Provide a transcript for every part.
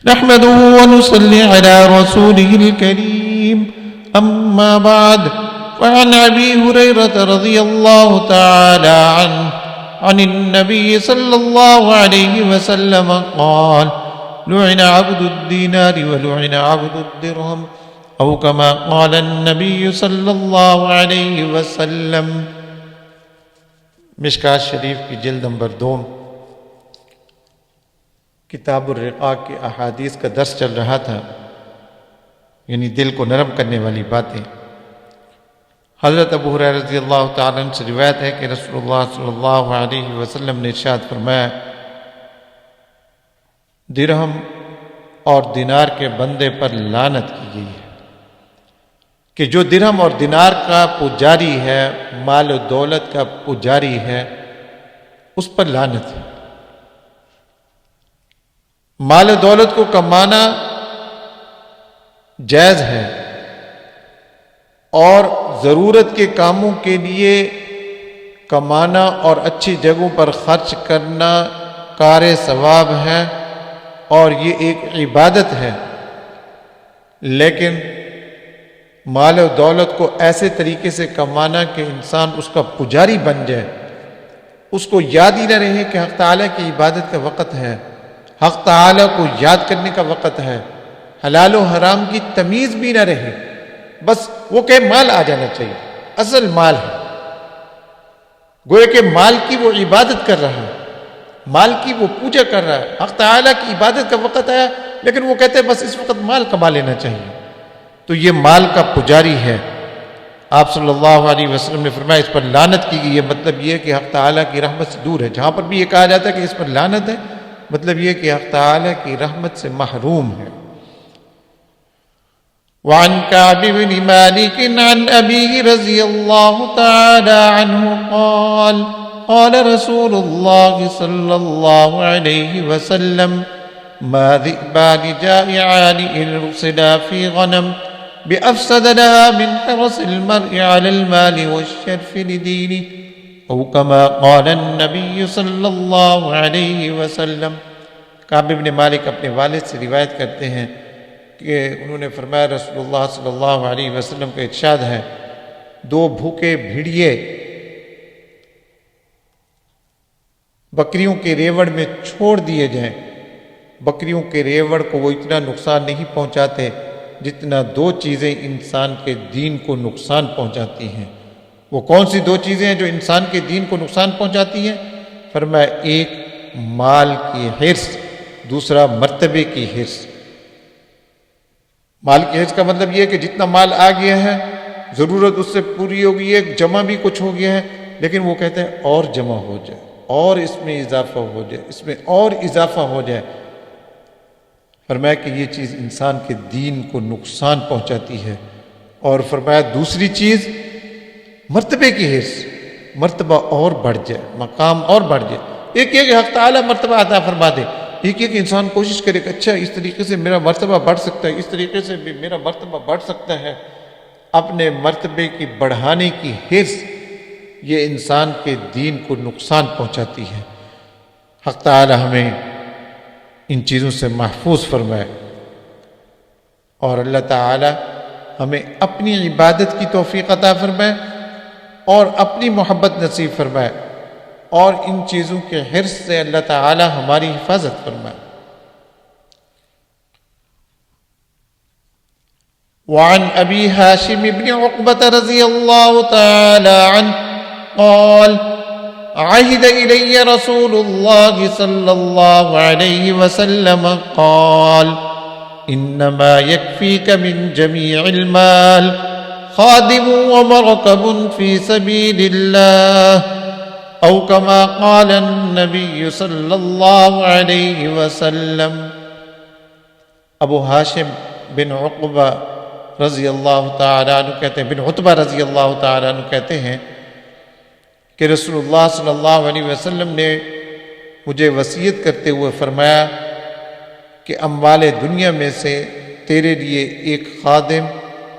نحمده ونصلي على رسوله الكريم أما بعد فعن أبي هريرة رضي الله تعالى عنه عن النبي صلى الله عليه وسلم قال لعن عبد الدينار ولعن عبد الدرهم أو كما قال النبي صلى الله عليه وسلم۔ مشکوٰۃ شریف کی جلد نمبر 2 کتاب الرقاق کی احادیث کا درس چل رہا تھا، یعنی دل کو نرم کرنے والی باتیں۔ حضرت ابو ہریرہ رضی اللہ تعالیٰ عنہ سے روایت ہے کہ رسول اللہ صلی اللہ علیہ وسلم نے ارشاد فرمایا، درہم اور دینار کے بندے پر لعنت کی گئی ہے، کہ جو درہم اور دینار کا پجاری ہے، مال و دولت کا پجاری ہے، اس پر لعنت ہے۔ مال و دولت کو کمانا جائز ہے اور ضرورت کے کاموں کے لیے کمانا اور اچھی جگہوں پر خرچ کرنا کار ثواب ہے اور یہ ایک عبادت ہے، لیکن مال و دولت کو ایسے طریقے سے کمانا کہ انسان اس کا پجاری بن جائے، اس کو یاد ہی نہ رہے کہ حق تعالیٰ کی عبادت کا وقت ہے، حق تعالیٰ کو یاد کرنے کا وقت ہے، حلال و حرام کی تمیز بھی نہ رہے، بس وہ کہ مال آ جانا چاہیے، اصل مال ہے، گویا کہ مال کی وہ عبادت کر رہا ہے، مال کی وہ پوجا کر رہا ہے، حق تعالیٰ کی عبادت کا وقت آیا لیکن وہ کہتے ہیں بس اس وقت مال کما لینا چاہیے، تو یہ مال کا پجاری ہے۔ آپ صلی اللہ علیہ وسلم نے فرمایا اس پر لعنت کی گئی ہے، مطلب یہ کہ حق تعالیٰ کی رحمت سے دور ہے۔ جہاں پر بھی یہ کہا جاتا ہے کہ اس پر لعنت ہے، مطلب یہ کہ حق تعالیٰ کی رحمت سے محروم ہے۔ وعن كعب بن مالك عن أبيه رضي الله تعالى عنه قال قال رسول الله صلى الله عليه وسلم ما ذئبان جائعان إن رسلا في غنم بأفسد لها من حرص المرء على المال والشرف لدينه او كما قال النبي صلی اللہ علیہ وسلم۔ کعب بن مالک اپنے والد سے روایت کرتے ہیں کہ انہوں نے فرمایا رسول اللہ صلی اللہ علیہ وسلم کا ارشاد ہے، دو بھوکے بھیڑیے بکریوں کے ریوڑ میں چھوڑ دیے جائیں، بکریوں کے ریوڑ کو وہ اتنا نقصان نہیں پہنچاتے جتنا دو چیزیں انسان کے دین کو نقصان پہنچاتی ہیں۔ وہ کون سی دو چیزیں ہیں جو انسان کے دین کو نقصان پہنچاتی ہیں؟ فرمایا ایک مال کی حرص، دوسرا مرتبے کی حرص۔ مال کی حرص کا مطلب یہ ہے کہ جتنا مال آ گیا ہے، ضرورت اس سے پوری ہو گئی ہے، جمع بھی کچھ ہو گیا ہے، لیکن وہ کہتے ہیں اور جمع ہو جائے، اور اس میں اضافہ ہو جائے، اس میں اور اضافہ ہو جائے۔ فرمایا کہ یہ چیز انسان کے دین کو نقصان پہنچاتی ہے، اور فرمایا دوسری چیز مرتبے کی حرص، مرتبہ اور بڑھ جائے، مقام اور بڑھ جائے۔ ایک یہ کہ حق تعالیٰ مرتبہ عطا فرما دے، ایک یہ کہ انسان کوشش کرے کہ اچھا اس طریقے سے میرا مرتبہ بڑھ سکتا ہے، اس طریقے سے بھی میرا مرتبہ بڑھ سکتا ہے۔ اپنے مرتبے کی بڑھانے کی حرص یہ انسان کے دین کو نقصان پہنچاتی ہے۔ حق تعالیٰ ہمیں ان چیزوں سے محفوظ فرمائے، اور اللہ تعالیٰ ہمیں اپنی عبادت کی توفیق عطا فرمائے اور اپنی محبت نصیب فرمائے، اور ان چیزوں کے حرص سے اللہ تعالیٰ ہماری حفاظت فرمائے۔ وعن ابی ہاشم بن عقبۃ رضی اللہ تعالی عنہ قال عهد إلي رسول الله صلى الله عليه وسلم قال إنما يكفيك من جميع المال خادم ومركب في سبيل الله او كما قال النبي صلى الله عليه وسلم۔ ابو ہاشم بن عقبہ رضی اللہ تعالی عنہ کہتے ہیں، بن عتبہ رضی اللہ تعالی عنہ کہتے ہیں کہ رسول اللہ صلی اللہ علیہ وسلم نے مجھے وصیت کرتے ہوئے فرمایا کہ اموال دنیا میں سے تیرے لیے ایک خادم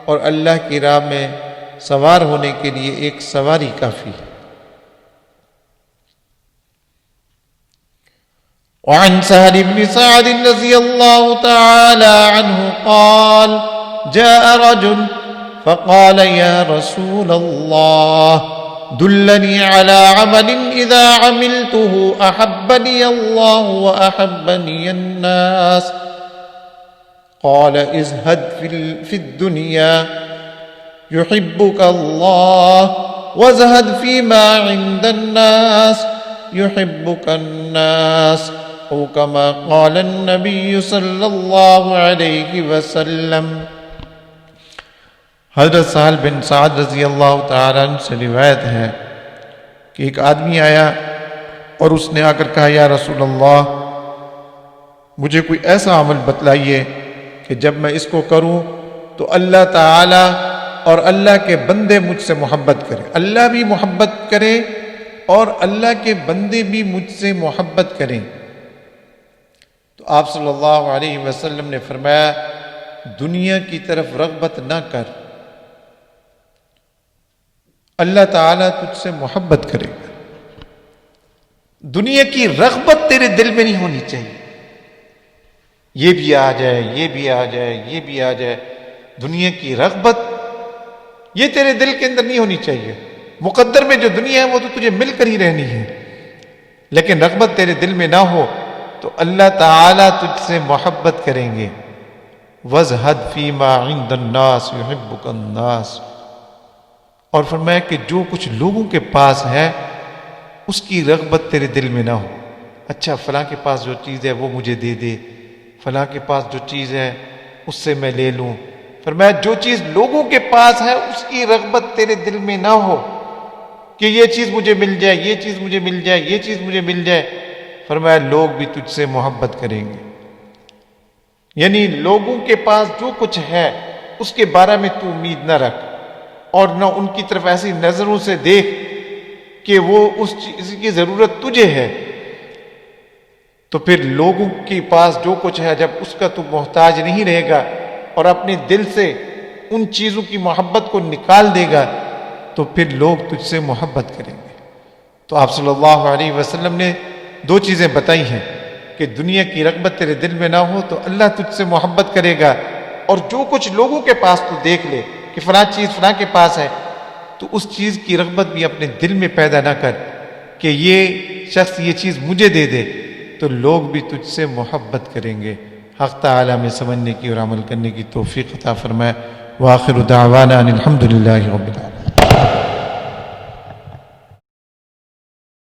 اور اللہ کی راہ میں سوار ہونے کے لیے ایک سواری کافی ہے۔ وعن سهل بن سعد رضي الله تعالى عنه قال جاء رجل فقال يا رسول الله دلني على عمل إذا عملته أحبني الله وأحبني الناس قال ازهد في الدنيا يحبك الله وازهد فيما عند الناس يحبك الناس او كما قال النبي صلی اللہ علیہ وسلم۔ حضرت سہل بن سعد رضی اللہ تعالیٰ عنہ سے روایت ہے کہ ایک آدمی آیا اور اس نے آ کر کہا یا رسول اللہ مجھے کوئی ایسا عمل بتلائیے کہ جب میں اس کو کروں تو اللہ تعالیٰ اور اللہ کے بندے مجھ سے محبت کریں، اللہ بھی محبت کرے اور اللہ کے بندے بھی مجھ سے محبت کریں۔ تو آپ صلی اللہ علیہ وسلم نے فرمایا دنیا کی طرف رغبت نہ کر، اللہ تعالیٰ تجھ سے محبت کرے گا۔ دنیا کی رغبت تیرے دل میں نہیں ہونی چاہیے، یہ بھی آ جائے، یہ بھی آ جائے، یہ بھی آ جائے، دنیا کی رغبت یہ تیرے دل کے اندر نہیں ہونی چاہیے۔ مقدر میں جو دنیا ہے وہ تو تجھے مل کر ہی رہنی ہے، لیکن رغبت تیرے دل میں نہ ہو تو اللہ تعالیٰ تجھ سے محبت کریں گے۔ وَازْهَدْ فِي مَا عِندَ النَّاسِ يُحِبُّكَ النَّاسِ، اور فرمایا کہ جو کچھ لوگوں کے پاس ہے اس کی رغبت تیرے دل میں نہ ہو۔ اچھا فلاں کے پاس جو چیز ہے وہ مجھے دے دے، فلاں کے پاس جو چیز ہے اس سے میں لے لوں۔ فرمایا جو چیز لوگوں کے پاس ہے اس کی رغبت تیرے دل میں نہ ہو کہ یہ چیز مجھے مل جائے، یہ چیز مجھے مل جائے، یہ چیز مجھے مل جائے۔ فرمایا لوگ بھی تجھ سے محبت کریں گے، یعنی لوگوں کے پاس جو کچھ ہے اس کے بارے میں تو امید نہ رکھ اور نہ ان کی طرف ایسی نظروں سے دیکھ کہ وہ اس چیز کی ضرورت تجھے ہے۔ تو پھر لوگوں کے پاس جو کچھ ہے جب اس کا تو محتاج نہیں رہے گا اور اپنے دل سے ان چیزوں کی محبت کو نکال دے گا تو پھر لوگ تجھ سے محبت کریں گے۔ تو آپ صلی اللہ علیہ وسلم نے دو چیزیں بتائی ہیں کہ دنیا کی رغبت تیرے دل میں نہ ہو تو اللہ تجھ سے محبت کرے گا، اور جو کچھ لوگوں کے پاس تو دیکھ لے کہ فلاں چیز فلاں کے پاس ہے تو اس چیز کی رغبت بھی اپنے دل میں پیدا نہ کر کہ یہ شخص یہ چیز مجھے دے دے تو لوگ بھی تجھ سے محبت کریں گے۔ حق تعالیٰ میں سمجھنے کی اور عمل کرنے کی توفیق عطا فرمائے۔ وآخر دعوانا ان الحمد للہ رب العالمین۔